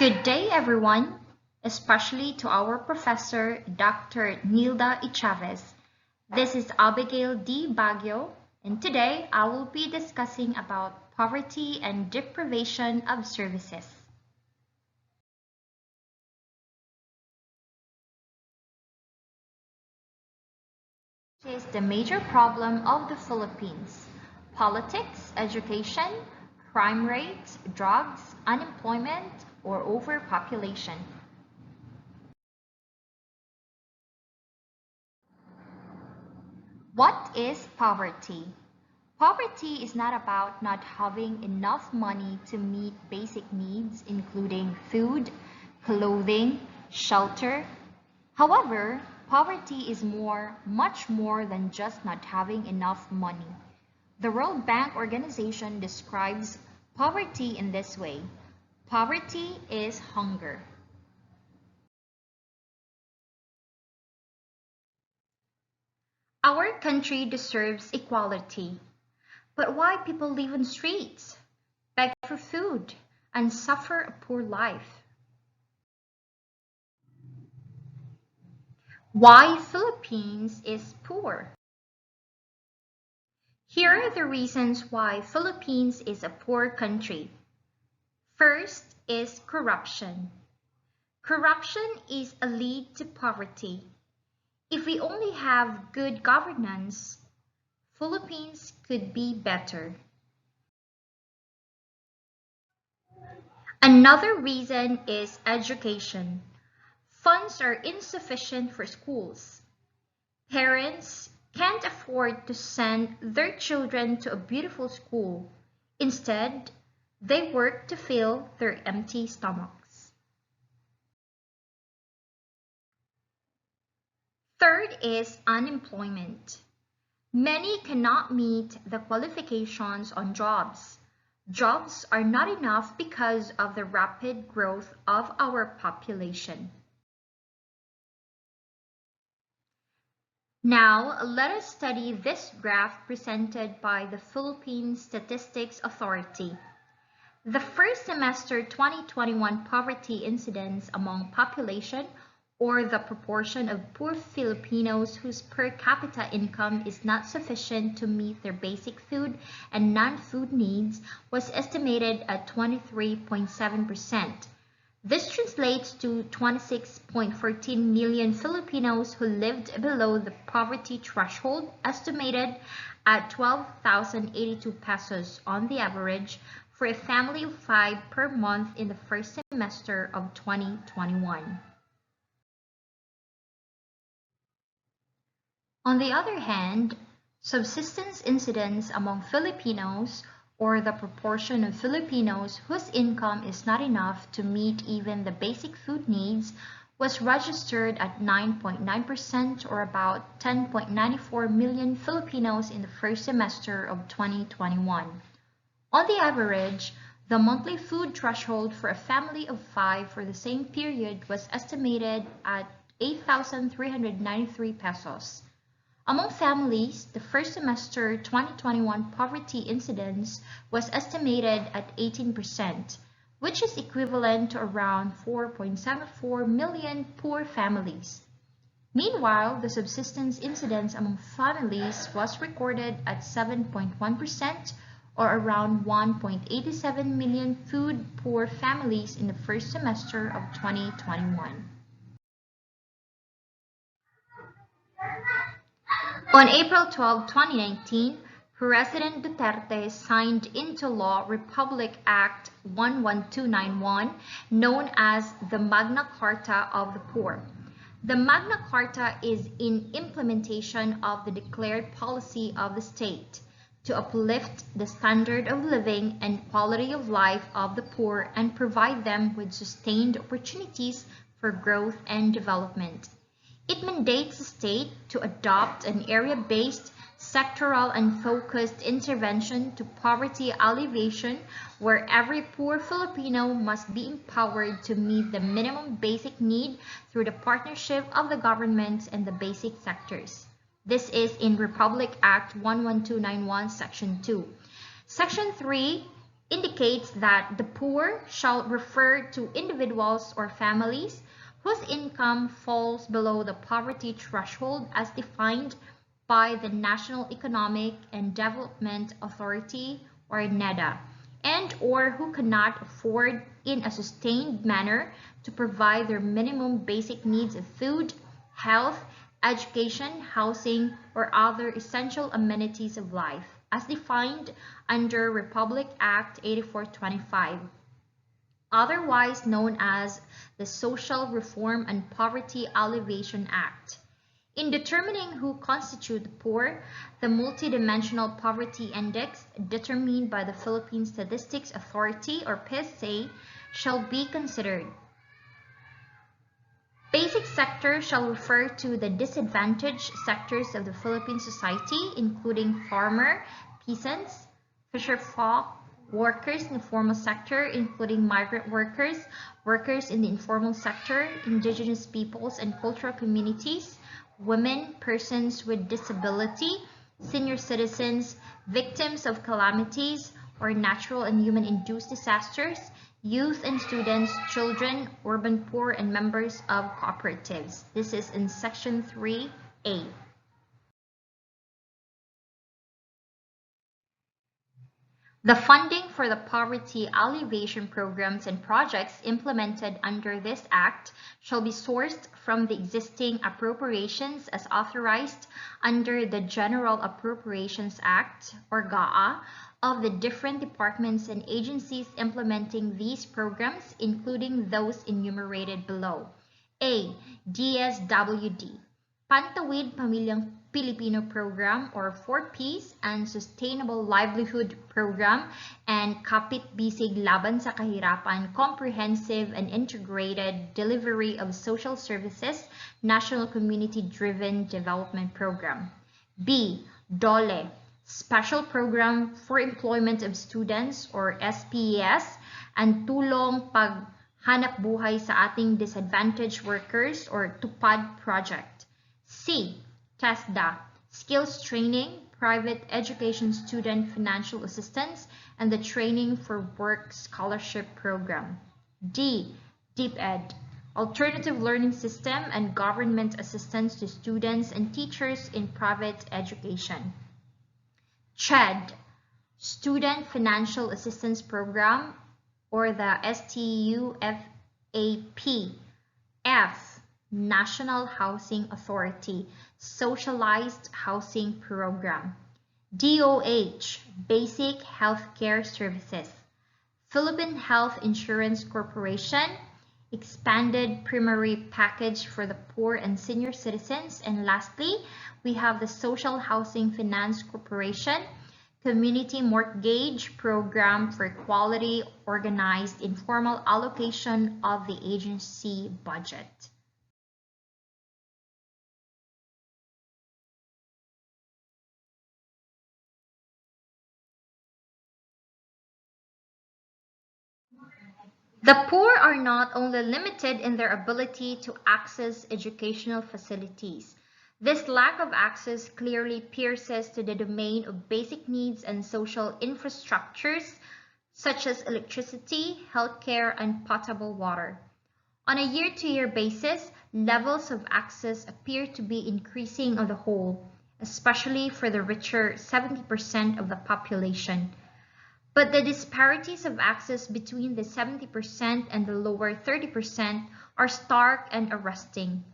Good day, everyone, especially to our professor, Dr. Nilda Chavez. This is Abegail D. Baguio, and today I will be discussing about poverty and deprivation of services. Is the major problem of the Philippines: politics, education, crime rates, drugs, unemployment, or overpopulation. What is poverty? Poverty is not about not having enough money to meet basic needs, including food, clothing, shelter. However, poverty is much more than just not having enough money. The World Bank Organization describes poverty in this way: poverty is hunger. Our country deserves equality. But why people live on streets, beg for food, and suffer a poor life? Why Philippines is poor? Here are the reasons why Philippines is a poor country. First is corruption. Corruption is a lead to poverty. If we only have good governance, Philippines could be better. Another reason is education. Funds are insufficient for schools. Parents can't afford to send their children to a beautiful school. Instead, they work to fill their empty stomachs. Third is unemployment. Many cannot meet the qualifications on jobs. Jobs are not enough because of the rapid growth of our population. Now, let us study this graph presented by the Philippine Statistics Authority. The first semester 2021 poverty incidence among population, or the proportion of poor Filipinos whose per capita income is not sufficient to meet their basic food and non-food needs, was estimated at 23.7%. This translates to 26.14 million Filipinos who lived below the poverty threshold, estimated at 12,082 pesos on the average for a family of 5 per month in the first semester of 2021. On the other hand, subsistence incidence among Filipinos, or the proportion of Filipinos whose income is not enough to meet even the basic food needs, was registered at 9.9%, or about 10.94 million Filipinos in the first semester of 2021. On the average, the monthly food threshold for a family of 5 for the same period was estimated at 8,393 pesos. Among families, the first semester 2021 poverty incidence was estimated at 18%, which is equivalent to around 4.74 million poor families. Meanwhile, the subsistence incidence among families was recorded at 7.1%, or around 1.87 million food poor families in the first semester of 2021. On April 12, 2019, President Duterte signed into law Republic Act 11291, known as the Magna Carta of the Poor. The Magna Carta is in implementation of the declared policy of the state to uplift the standard of living and quality of life of the poor and provide them with sustained opportunities for growth and development. It mandates the state to adopt an area-based, sectoral, and focused intervention to poverty alleviation, where every poor Filipino must be empowered to meet the minimum basic need through the partnership of the government and the basic sectors. This is in Republic Act 11291, Section 2. Section 3 indicates that the poor shall refer to individuals or families whose income falls below the poverty threshold as defined by the National Economic and Development Authority or NEDA, and or who cannot afford in a sustained manner to provide their minimum basic needs of food, health, education, housing, or other essential amenities of life, as defined under Republic Act 8425, otherwise known as the Social Reform and Poverty Alleviation Act. In determining who constitute the poor, the Multidimensional Poverty Index, determined by the Philippine Statistics Authority or PSA, shall be considered. Basic sector shall refer to the disadvantaged sectors of the Philippine society, including farmer, peasants, fisherfolk, workers in the formal sector, including migrant workers, workers in the informal sector, indigenous peoples and cultural communities, women, persons with disability, senior citizens, victims of calamities or natural and human-induced disasters, youth and students, children, urban poor, and members of cooperatives. This is in Section 3A. The funding for the poverty alleviation programs and projects implemented under this Act shall be sourced from the existing appropriations as authorized under the General Appropriations Act, or GAA, of the different departments and agencies implementing these programs, including those enumerated below. A. DSWD, Pantawid Pamilyang Pilipino Program, or 4Ps, and Sustainable Livelihood Program, and Kapit Bisig Laban sa Kahirapan Comprehensive and Integrated Delivery of Social Services National Community-Driven Development Program. B. DOLE, Special Program for Employment of Students, or SPES, and Tulong Paghanap Buhay sa Ating Disadvantaged Workers, or TUPAD Project. C. TESDA, Skills Training, Private Education Student Financial Assistance, and the Training for Work Scholarship Program. D. DepEd, Alternative Learning System and Government Assistance to Students and Teachers in Private Education. CHED, Student Financial Assistance Program, or the STUFAP. F. National Housing Authority, Socialized Housing Program. DOH, Basic Healthcare Services. Philippine Health Insurance Corporation, Expanded Primary Package for the Poor and Senior Citizens. And lastly, we have the Social Housing Finance Corporation, Community Mortgage Program for Quality Organized Informal Allocation of the agency budget. The poor are not only limited in their ability to access educational facilities. This lack of access clearly pierces to the domain of basic needs and social infrastructures such as electricity, healthcare, and potable water. On a year-to-year basis, levels of access appear to be increasing on the whole, especially for the richer 70% of the population. But the disparities of access between the 70% and the lower 30% are stark and arresting.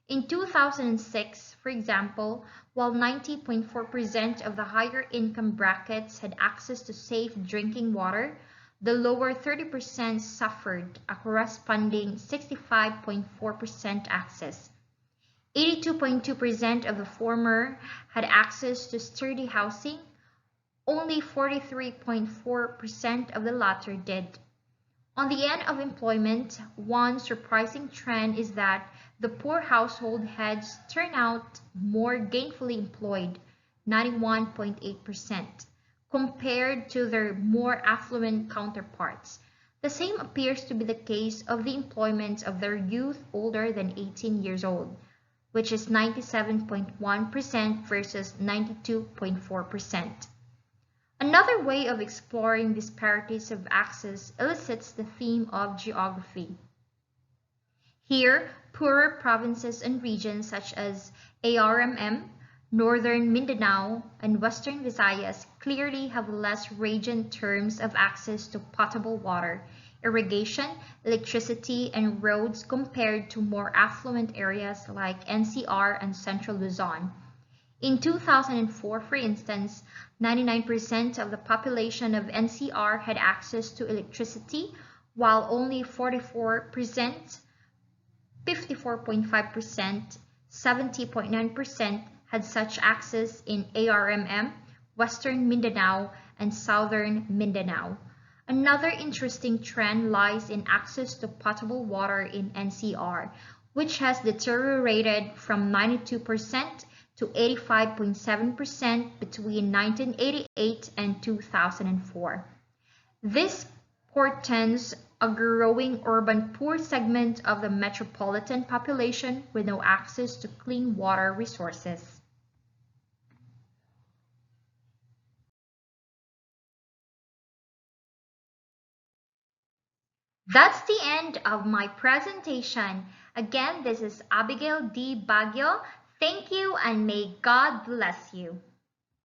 In 2006, for example, while 90.4% of the higher income brackets had access to safe drinking water, the lower 30% suffered a corresponding 65.4% access. 82.2% of the former had access to sturdy housing. Only 43.4% of the latter did. On the end of employment, one surprising trend is that the poor household heads turn out more gainfully employed, 91.8%, compared to their more affluent counterparts. The same appears to be the case of the employment of their youth older than 18 years old, which is 97.1% versus 92.4%. Another way of exploring disparities of access elicits the theme of geography. Here, poorer provinces and regions such as ARMM, Northern Mindanao, and Western Visayas clearly have less range in terms of access to potable water, irrigation, electricity, and roads compared to more affluent areas like NCR and Central Luzon. In 2004, for instance, 99% of the population of NCR had access to electricity, while only 44%, 54.5%, 70.9% had such access in ARMM, Western Mindanao, and Southern Mindanao. Another interesting trend lies in access to potable water in NCR, which has deteriorated from 92% to 85.7% between 1988 and 2004. This portends a growing urban poor segment of the metropolitan population with no access to clean water resources. That's the end of my presentation. Again, this is Abigail D. Baguio. Thank you and may God bless you.